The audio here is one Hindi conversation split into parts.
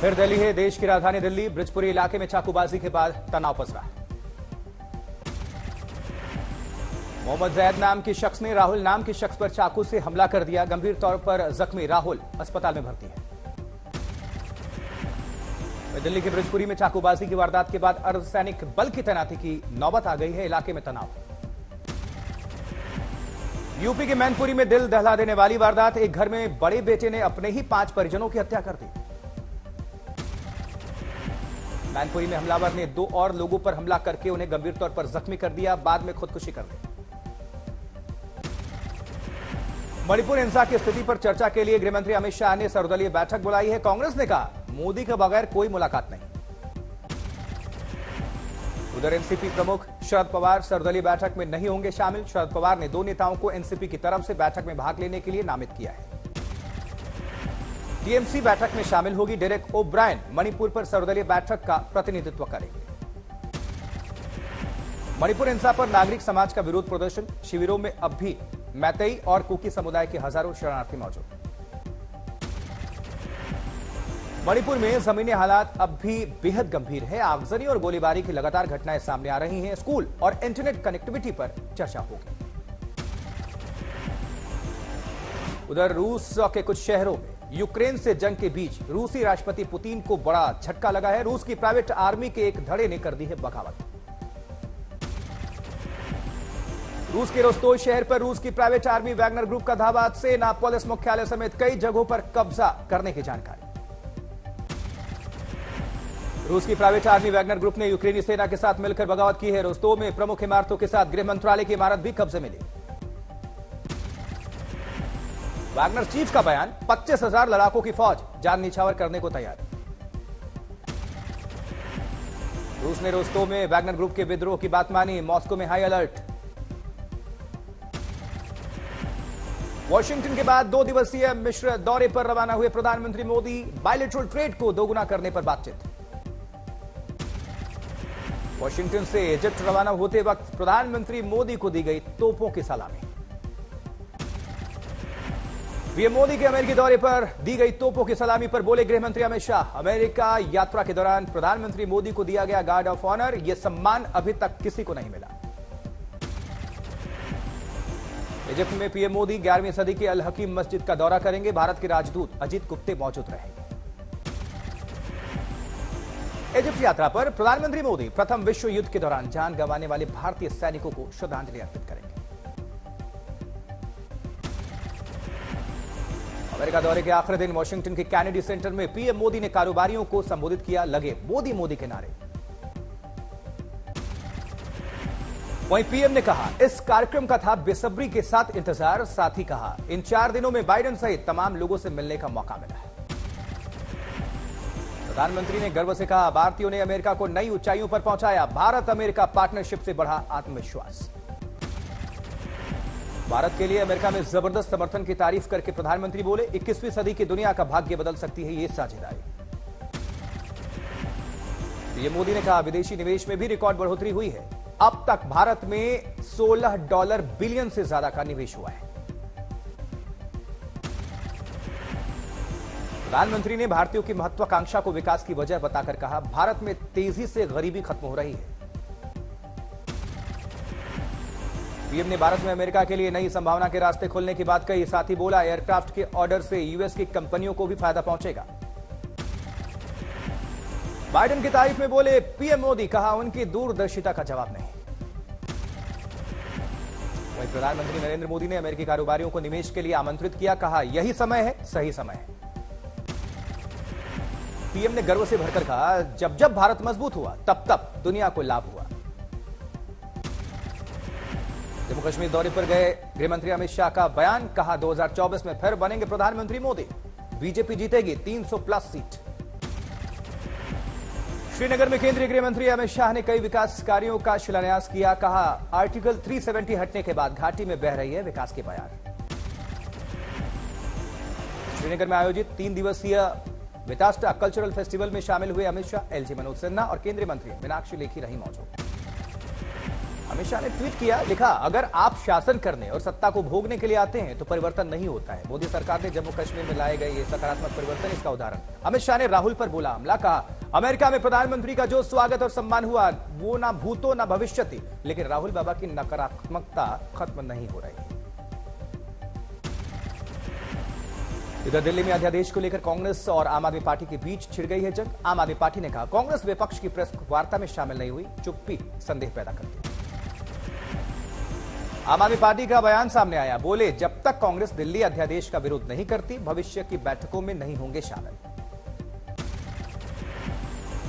फिर दिल्ली है, देश की राजधानी दिल्ली ब्रिजपुरी इलाके में चाकूबाजी के बाद तनाव पसरा। मोहम्मद जैद नाम के शख्स ने राहुल नाम के शख्स पर चाकू से हमला कर दिया। गंभीर तौर पर जख्मी राहुल अस्पताल में भर्ती है। दिल्ली के ब्रिजपुरी में चाकूबाजी की वारदात के बाद अर्धसैनिक बल की तैनाती की नौबत आ गई है। इलाके में तनाव। यूपी के मैनपुरी में दिल दहला देने वाली वारदात। एक घर में बड़े बेटे ने अपने ही 5 परिजनों की हत्या कर दी। मैनपुरी में हमलावर ने 2 और लोगों पर हमला करके उन्हें गंभीर तौर पर जख्मी कर दिया, बाद में खुदकुशी कर ली। मणिपुर हिंसा की स्थिति पर चर्चा के लिए गृहमंत्री अमित शाह ने सर्वदलीय बैठक बुलाई है। कांग्रेस ने कहा मोदी के बगैर कोई मुलाकात नहीं। उधर एनसीपी प्रमुख शरद पवार सर्वदलीय बैठक में नहीं होंगे शामिल। शरद पवार ने 2 नेताओं को एनसीपी की तरफ से बैठक में भाग लेने के लिए नामित किया है। टीएमसी बैठक में शामिल होगी। डेरेक ओब्रायन मणिपुर पर सर्वदलीय बैठक का प्रतिनिधित्व करेंगे। मणिपुर हिंसा पर नागरिक समाज का विरोध प्रदर्शन। शिविरों में अब भी मैतेई और कुकी समुदाय के हजारों शरणार्थी मौजूद। मणिपुर में जमीनी हालात अब भी बेहद गंभीर है। आगजनी और गोलीबारी की लगातार घटनाएं सामने आ रही हैं। स्कूल और इंटरनेट कनेक्टिविटी पर चर्चा होगी। उधर रूस के कुछ शहरों में यूक्रेन से जंग के बीच रूसी राष्ट्रपति पुतिन को बड़ा झटका लगा है। रूस की प्राइवेट आर्मी के एक धड़े ने कर दी है बगावत। रूस के रोस्तोव शहर पर रूस की प्राइवेट आर्मी वैगनर ग्रुप का धावा। सेना, पुलिस मुख्यालय समेत कई जगहों पर कब्जा करने की जानकारी। रूस की प्राइवेट आर्मी वैगनर ग्रुप ने यूक्रेनी सेना के साथ मिलकर बगावत की है। रोस्तोव में प्रमुख इमारतों के साथ गृह मंत्रालय की इमारत भी कब्जे में ली। वैगनर चीफ का बयान, 25,000 लड़ाकों की फौज जान निछावर करने को तैयार। रूस ने रोस्तोव में वैगनर ग्रुप के विद्रोह की बात मानी। मॉस्को में हाई अलर्ट। वॉशिंगटन के बाद 2 दिवसीय मिस्र दौरे पर रवाना हुए प्रधानमंत्री मोदी। बायलैटरल ट्रेड को दोगुना करने पर बातचीत। वॉशिंगटन से इजिप्ट रवाना होते वक्त प्रधानमंत्री मोदी को दी गई तोपों की सलामी। पीएम मोदी के अमेरिकी दौरे पर दी गई तोपों की सलामी पर बोले गृहमंत्री अमित शाह। अमेरिका यात्रा के दौरान प्रधानमंत्री मोदी को दिया गया गार्ड ऑफ ऑनर। यह सम्मान अभी तक किसी को नहीं मिला। इजिप्ट में पीएम मोदी 11वीं सदी की अल हकीम मस्जिद का दौरा करेंगे। भारत के राजदूत अजीत गुप्ते मौजूद रहेंगे। इजिप्ट यात्रा पर प्रधानमंत्री मोदी प्रथम विश्व युद्ध के दौरान जान गंवाने वाले भारतीय सैनिकों को श्रद्धांजलि अर्पित करेंगे। अमेरिका दौरे के आखिरी दिन वॉशिंगटन के कैनेडी सेंटर में पीएम मोदी ने कारोबारियों को संबोधित किया। लगे मोदी मोदी के नारे। वहीं पीएम ने कहा इस कार्यक्रम का था बेसब्री के साथ इंतजार। साथ ही कहा इन 4 दिनों में बाइडेन सहित तमाम लोगों से मिलने का मौका मिला है। प्रधानमंत्री ने गर्व से कहा भारतीयों ने अमेरिका को नई ऊंचाइयों पर पहुंचाया। भारत अमेरिका पार्टनरशिप से बढ़ा आत्मविश्वास। भारत के लिए अमेरिका में जबरदस्त समर्थन की तारीफ करके प्रधानमंत्री बोले 21वीं सदी की दुनिया का भाग्य बदल सकती है ये साझेदारी। पीएम मोदी ने कहा विदेशी निवेश में भी रिकॉर्ड बढ़ोतरी हुई है। अब तक भारत में $16 बिलियन से ज्यादा का निवेश हुआ है। प्रधानमंत्री ने भारतीयों की महत्वाकांक्षा को विकास की वजह बताकर कहा भारत में तेजी से गरीबी खत्म हो रही है। पीएम ने भारत में अमेरिका के लिए नई संभावना के रास्ते खोलने की बात कही। साथ ही बोला एयरक्राफ्ट के ऑर्डर से यूएस की कंपनियों को भी फायदा पहुंचेगा। बाइडेन की तारीफ में बोले पीएम मोदी, कहा उनकी दूरदर्शिता का जवाब नहीं। वहीं प्रधानमंत्री नरेंद्र मोदी ने अमेरिकी कारोबारियों को निवेश के लिए आमंत्रित किया। कहा यही समय है, सही समय है। पीएम ने गर्व से भरकर कहा जब जब भारत मजबूत हुआ तब तब दुनिया को लाभ हुआ। जम्मू कश्मीर दौरे पर गए गृहमंत्री अमित शाह का बयान, कहा 2024 में फिर बनेंगे प्रधानमंत्री मोदी। बीजेपी जीतेगी 300+ सीट। श्रीनगर में केंद्रीय गृहमंत्री अमित शाह ने कई विकास कार्यों का शिलान्यास किया। कहा आर्टिकल 370 हटने के बाद घाटी में बह रही है विकास की बयार। श्रीनगर में आयोजित 3 दिवसीय वितास्टा कल्चरल फेस्टिवल में शामिल हुए अमित शाह। एलजी मनोज सिन्हा और केंद्रीय मंत्री मीनाक्षी लेखी रही मौजूद। अमित शाह ने ट्वीट किया, लिखा, अगर आप शासन करने और सत्ता को भोगने के लिए आते हैं तो परिवर्तन नहीं होता है। मोदी सरकार ने जम्मू कश्मीर में लाए गए ये सकारात्मक परिवर्तन इसका उदाहरण। अमित शाह ने राहुल पर बोला हमला, कहा अमेरिका में प्रधानमंत्री का जो स्वागत और सम्मान हुआ वो ना भूतो ना भविष्यति, लेकिन राहुल बाबा की नकारात्मकता खत्म नहीं हो रही। इधर दिल्ली में अध्यादेश को लेकर कांग्रेस और आम आदमी पार्टी के बीच छिड़ गई है जंग। आम आदमी पार्टी ने कहा कांग्रेस विपक्ष की प्रेस वार्ता में शामिल नहीं हुई, चुप्पी संदेह पैदा करती है। आम आदमी पार्टी का बयान सामने आया, बोले जब तक कांग्रेस दिल्ली अध्यादेश का विरोध नहीं करती भविष्य की बैठकों में नहीं होंगे शामिल।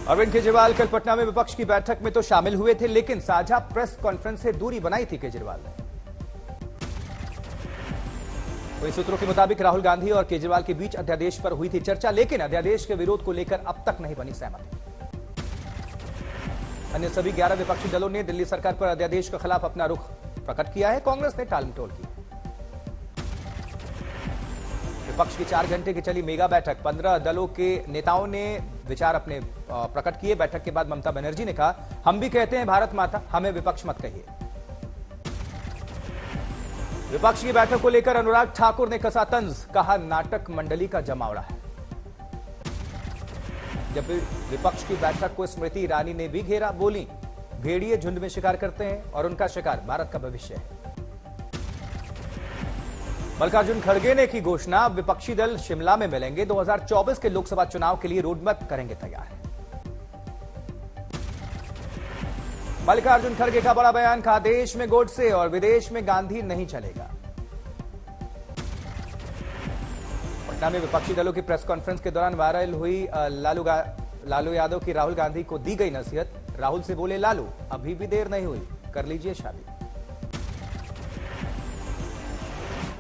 अरविंद केजरीवाल कल पटना में विपक्ष की बैठक में तो शामिल हुए थे, लेकिन साझा प्रेस कॉन्फ्रेंस से दूरी बनाई थी केजरीवाल ने। वही सूत्रों के मुताबिक राहुल गांधी और केजरीवाल के बीच अध्यादेश पर हुई थी चर्चा, लेकिन अध्यादेश के विरोध को लेकर अब तक नहीं बनी सहमति। अन्य सभी 11 विपक्षी दलों ने दिल्ली सरकार पर अध्यादेश के खिलाफ अपना रुख प्रकट किया है। कांग्रेस ने टालमटोल की। विपक्ष की 4 घंटे की चली मेगा बैठक, 15 दलों के नेताओं ने विचार अपने प्रकट किए। बैठक के बाद ममता बनर्जी ने कहा, हम भी कहते हैं भारत माता, हमें विपक्ष मत कहिए। विपक्ष की बैठक को लेकर अनुराग ठाकुर ने कसा तंज, कहा नाटक मंडली का जमावड़ा है। जब विपक्ष की बैठक को स्मृति ईरानी ने भी घेरा, बोली भेड़िए झुंड में शिकार करते हैं और उनका शिकार भारत का भविष्य है। मल्लिकार्जुन खड़गे ने की घोषणा, विपक्षी दल शिमला में मिलेंगे, 2024 के लोकसभा चुनाव के लिए रोडमैप करेंगे तैयार। मल्लिकार्जुन खड़गे का बड़ा बयान, कहा देश में गोडसे और विदेश में गांधी नहीं चलेगा। पटना में विपक्षी दलों की प्रेस कॉन्फ्रेंस के दौरान वायरल हुई लालू यादव की राहुल गांधी को दी गई नसीहत। राहुल से बोले लालू, अभी भी देर नहीं हुई, कर लीजिए शादी।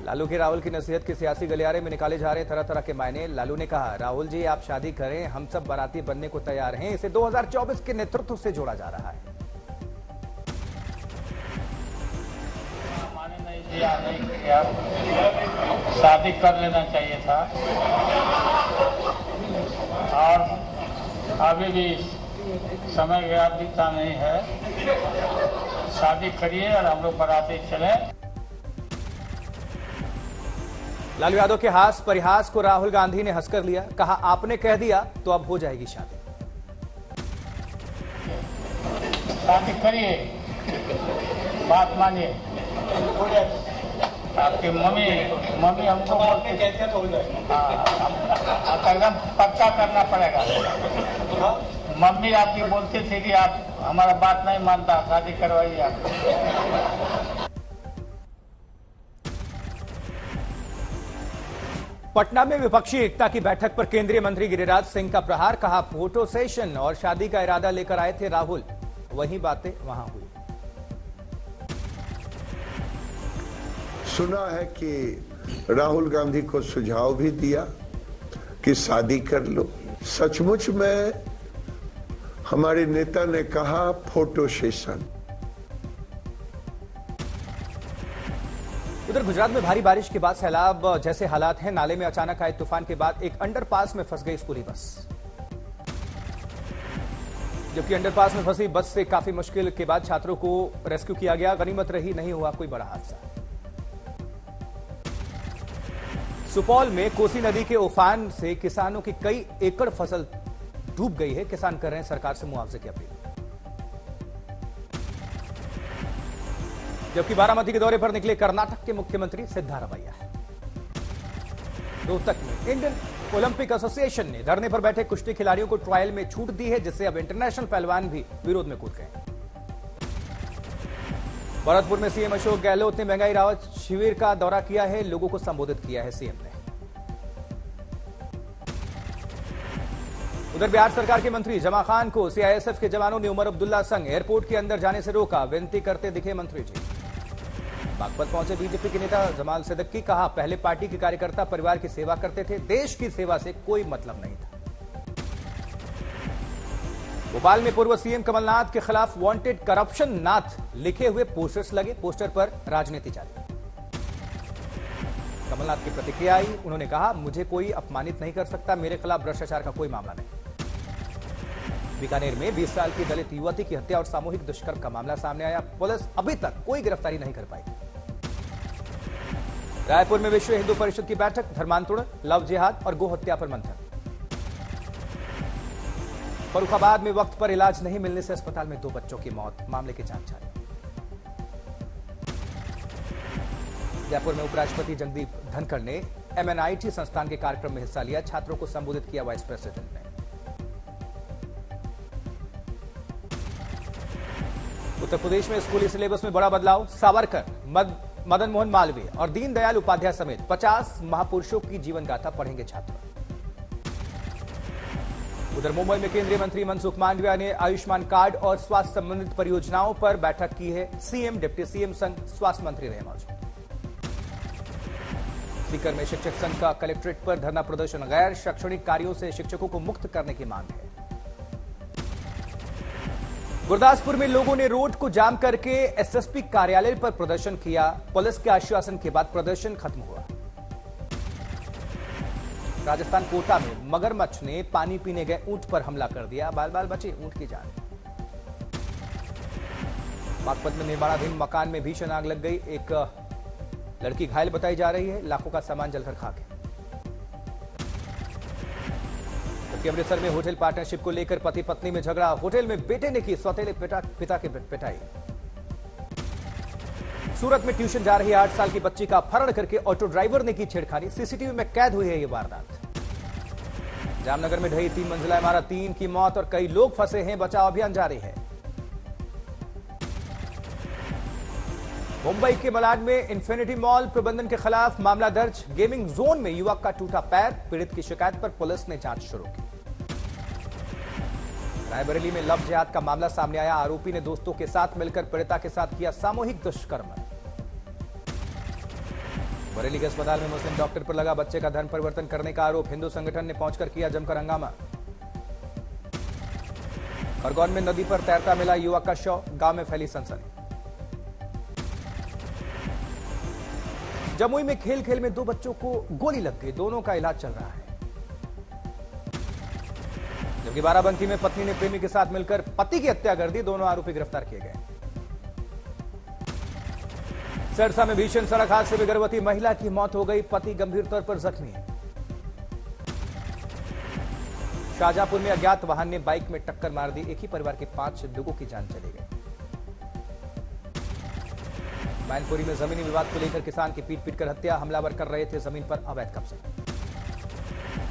लालू की राहुल की नसीहत के सियासी गलियारे में निकाले जा रहे तरह तरह के मायने। लालू ने कहा, राहुल जी आप शादी करें, हम सब बाराती बनने को तैयार हैं। इसे 2024 के नेतृत्व से जोड़ा जा रहा है। नहीं किया, शादी कर लेना चाहिए था और अभी भी समय गया बीता नहीं है। शादी करिए और हम लोग बाराती चले। लालू यादव के हास परिहास को राहुल गांधी ने हंसकर लिया, कहा आपने कह दिया तो अब हो जाएगी शादी। शादी करिए, बात मानिए। आपकी मम्मी हमको बोलते कहते तो हो जाएगा, एकदम पक्का करना पड़ेगा। मम्मी आपकी बोलती थी कि आप हमारा बात नहीं मानता, शादी करवाइए आप। पटना में विपक्षी एकता की बैठक पर केंद्रीय मंत्री गिरिराज सिंह का प्रहार, कहा फोटो सेशन और शादी का इरादा लेकर आए थे राहुल, वही बातें वहां हुई। सुना है कि राहुल गांधी को सुझाव भी दिया कि शादी कर लो। सचमुच में हमारे नेता ने कहा फोटो सेशन। उधर गुजरात में भारी बारिश के बाद सैलाब जैसे हालात हैं। नाले में अचानक आए तूफान के बाद एक अंडरपास में फंस गई स्कूली बस, जबकि अंडरपास में फंसी बस से काफी मुश्किल के बाद छात्रों को रेस्क्यू किया गया। गनीमत रही, नहीं हुआ कोई बड़ा हादसा। सुपौल में कोसी नदी के उफान से किसानों की कई एकड़ फसल डूब गई है। किसान कर रहे हैं सरकार से मुआवजे की अपील। जबकि बारामती के दौरे पर निकले कर्नाटक के मुख्यमंत्री सिद्धारमैया। रोहतक में इंडियन ओलंपिक एसोसिएशन ने धरने पर बैठे कुश्ती खिलाड़ियों को ट्रायल में छूट दी है, जिससे अब इंटरनेशनल पहलवान भी विरोध में कूद गए। भरतपुर में सीएम अशोक गहलोत ने महंगाई राहत शिविर का दौरा किया है, लोगों को संबोधित किया है सीएम ने। उधर बिहार सरकार के मंत्री जमा खान को सीआईएसएफ के जवानों ने उमर अब्दुल्ला संग एयरपोर्ट के अंदर जाने से रोका, विनती करते दिखे मंत्री जी। बागपत पहुंचे बीजेपी के नेता जमाल सिद्दीकी, कहा पहले पार्टी के कार्यकर्ता परिवार की सेवा करते थे, देश की सेवा से कोई मतलब नहीं था। भोपाल में पूर्व सीएम कमलनाथ के खिलाफ वांटेड करप्शन नाथ लिखे हुए पोस्टर्स लगे, पोस्टर पर राजनीति जारी। कमलनाथ की प्रतिक्रिया आई, उन्होंने कहा मुझे कोई अपमानित नहीं कर सकता, मेरे खिलाफ भ्रष्टाचार का कोई मामला नहीं। बीकानेर में 20 साल की दलित युवती की हत्या और सामूहिक दुष्कर्म का मामला सामने आया। पुलिस अभी तक कोई गिरफ्तारी नहीं कर पाई। रायपुर में विश्व हिंदू परिषद की बैठक, धर्मांतरण, लव जिहाद और गो हत्या पर मंथन। फर्रुखाबाद में वक्त पर इलाज नहीं मिलने से अस्पताल में 2 बच्चों की मौत, मामले की जांच जारी। जयपुर में उपराष्ट्रपति जगदीप धनखड़ ने MNIT संस्थान के कार्यक्रम में हिस्सा लिया। छात्रों को संबोधित किया वाइस प्रेसिडेंट ने। उत्तर प्रदेश में स्कूली सिलेबस में बड़ा बदलाव। सावरकर, मदन मोहन मालवीय और दीनदयाल उपाध्याय समेत 50 महापुरुषों की जीवन गाथा पढ़ेंगे छात्र। उधर मुंबई में केंद्रीय मंत्री मनसुख मांडविया ने आयुष्मान कार्ड और स्वास्थ्य संबंधित परियोजनाओं पर बैठक की है। सीएम, डिप्टी सीएम संग स्वास्थ्य मंत्री रहे मौजूद। सीकर में शिक्षक संघ का कलेक्ट्रेट पर धरना प्रदर्शन। गैर शैक्षणिक कार्यों से शिक्षकों को मुक्त करने की मांग है। गुरदासपुर में लोगों ने रोड को जाम करके एसएसपी कार्यालय पर प्रदर्शन किया। पुलिस के आश्वासन के बाद प्रदर्शन खत्म हुआ। राजस्थान कोटा में मगरमच्छ ने पानी पीने गए ऊंट पर हमला कर दिया। बाल बाल बचे ऊंट की जान। बागपत में निर्माणाधीन मकान में भीषण आग लग गई। एक लड़की घायल बताई जा रही है। लाखों का सामान जलकर खाक है। जबकि अमृतसर में होटल पार्टनरशिप को लेकर पति पत्नी में झगड़ा। होटल में बेटे ने की सौतेले पिता की पिटाई। सूरत में ट्यूशन जा रही 8 साल की बच्ची का अपहरण करके ऑटो ड्राइवर ने की छेड़खानी। सीसीटीवी में कैद हुई है ये वारदात। जामनगर में ढही 3 मंजिला इमारत, 3 की मौत और कई लोग फंसे हैं। बचाव अभियान जारी है। मुंबई के मलाड में इन्फिनिटी मॉल प्रबंधन के खिलाफ मामला दर्ज। गेमिंग जोन में युवक का टूटा पैर। पीड़ित की शिकायत पर पुलिस ने जांच शुरू की। रायबरेली में लव जिहाद का मामला सामने आया। आरोपी ने दोस्तों के साथ मिलकर पीड़िता के साथ किया सामूहिक दुष्कर्म। बरेली के अस्पताल में मुस्लिम डॉक्टर पर लगा बच्चे का धर्म परिवर्तन करने का आरोप। हिंदू संगठन ने पहुंचकर किया जमकर हंगामा। खरगोन में नदी पर तैरता मिला युवक का शव। गांव में फैली सनसनी। जमुई में खेल खेल में 2 बच्चों को गोली लग गई। दोनों का इलाज चल रहा है। जबकि बाराबंकी में पत्नी ने प्रेमी के साथ मिलकर पति की हत्या कर दी। दोनों आरोपी गिरफ्तार किए गए। सरसा में भीषण सड़क हादसे में गर्भवती महिला की मौत हो गई। पति गंभीर तौर पर जख्मी है। शाहजहांपुर में अज्ञात वाहन ने बाइक में टक्कर मार दी। एक ही परिवार के 5 लोगों की जान चली गई। मैनपुरी में जमीनी विवाद को लेकर किसान की पीट कर हत्या। हमलावर कर रहे थे जमीन पर अवैध कब्जा।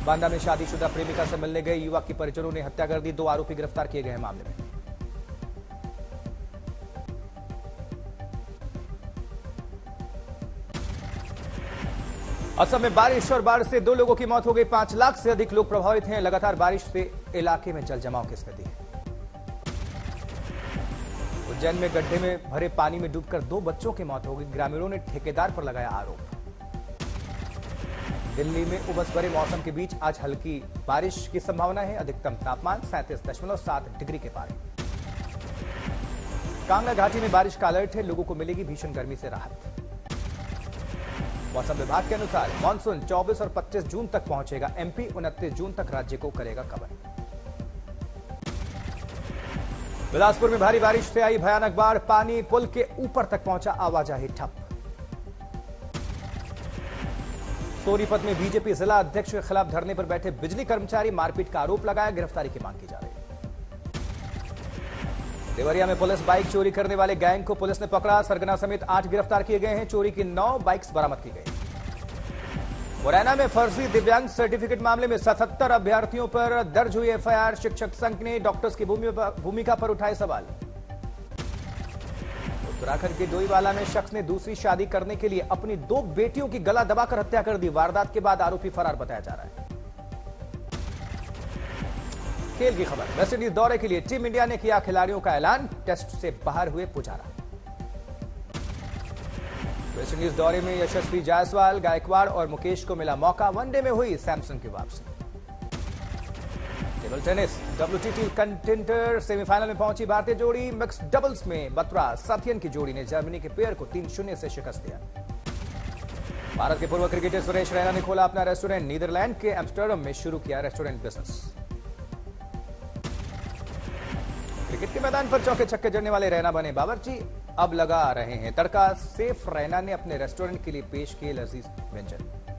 बांदा में शादीशुदा प्रेमिका से मिलने गए युवक की परिजनों ने हत्या कर दी। 2 आरोपी गिरफ्तार किए गए हैं मामले में। असम में बारिश और बाढ़ से 2 लोगों की मौत हो गई। 5 लाख से अधिक लोग प्रभावित हैं। लगातार बारिश से इलाके में जल जमाव की स्थिति है। उज्जैन में गड्ढे में भरे पानी में डूबकर 2 बच्चों की मौत हो गई। ग्रामीणों ने ठेकेदार पर लगाया आरोप। दिल्ली में उमस भरे मौसम के बीच आज हल्की बारिश की संभावना है। अधिकतम तापमान 37.7 डिग्री के पार है। कांगड़ा घाटी में बारिश का अलर्ट है। लोगों को मिलेगी भीषण गर्मी से राहत। मौसम विभाग के अनुसार मानसून 24 और 25 जून तक पहुंचेगा। एमपी 29 जून तक राज्य को करेगा कवर। बिलासपुर में भारी बारिश से आई भयानक बाढ़। पानी पुल के ऊपर तक पहुंचा। आवाजाही ठप। सोनीपत में बीजेपी जिला अध्यक्ष के खिलाफ धरने पर बैठे बिजली कर्मचारी मारपीट का आरोप लगाया। गिरफ्तारी की मांग की जा रही है। देवरिया में पुलिस बाइक चोरी करने वाले गैंग को पुलिस ने पकड़ा। सरगना समेत 8 गिरफ्तार किए गए हैं। चोरी की 9 बाइक्स बरामद की गई। मुरैना में फर्जी दिव्यांग सर्टिफिकेट मामले में 77 अभ्यर्थियों पर दर्ज हुई एफआईआर। शिक्षक संघ ने डॉक्टर्स की भूमिका पर उठाए सवाल। उत्तराखंड के डोईवाला में शख्स ने दूसरी शादी करने के लिए अपनी 2 बेटियों की गला दबाकर हत्या कर दी। वारदात के बाद आरोपी फरार बताया जा रहा है। खेल की खबर। वेस्टइंडीज दौरे के लिए टीम इंडिया ने किया खिलाड़ियों का ऐलान। टेस्ट से बाहर हुए पुजारा। वेस्टइंडीज दौरे में यशस्वी जायसवाल, गायकवाड़ और मुकेश को मिला मौका। वनडे में हुई सैमसन की वापसी। Table tennis WTT contender semifinal में पहुंची भारतीय जोड़ी। मिक्स्ड डबल्स में बत्रा साथियन की जोड़ी ने जर्मनी के पेयर को 3-0 से शिकस्त दिया। भारत के पूर्व क्रिकेटर सुरेश रैना ने खोला अपना रेस्टोरेंट। नीदरलैंड के एम्स्टर्डम में शुरू किया रेस्टोरेंट बिजनेस। क्रिकेट के मैदान पर चौके छक्के जड़ने वाले रैना बने बावर्ची, अब लगा रहे हैं तड़का। सेफ रैना ने अपने रेस्टोरेंट के लिए पेश किए लजीज व्यंजन।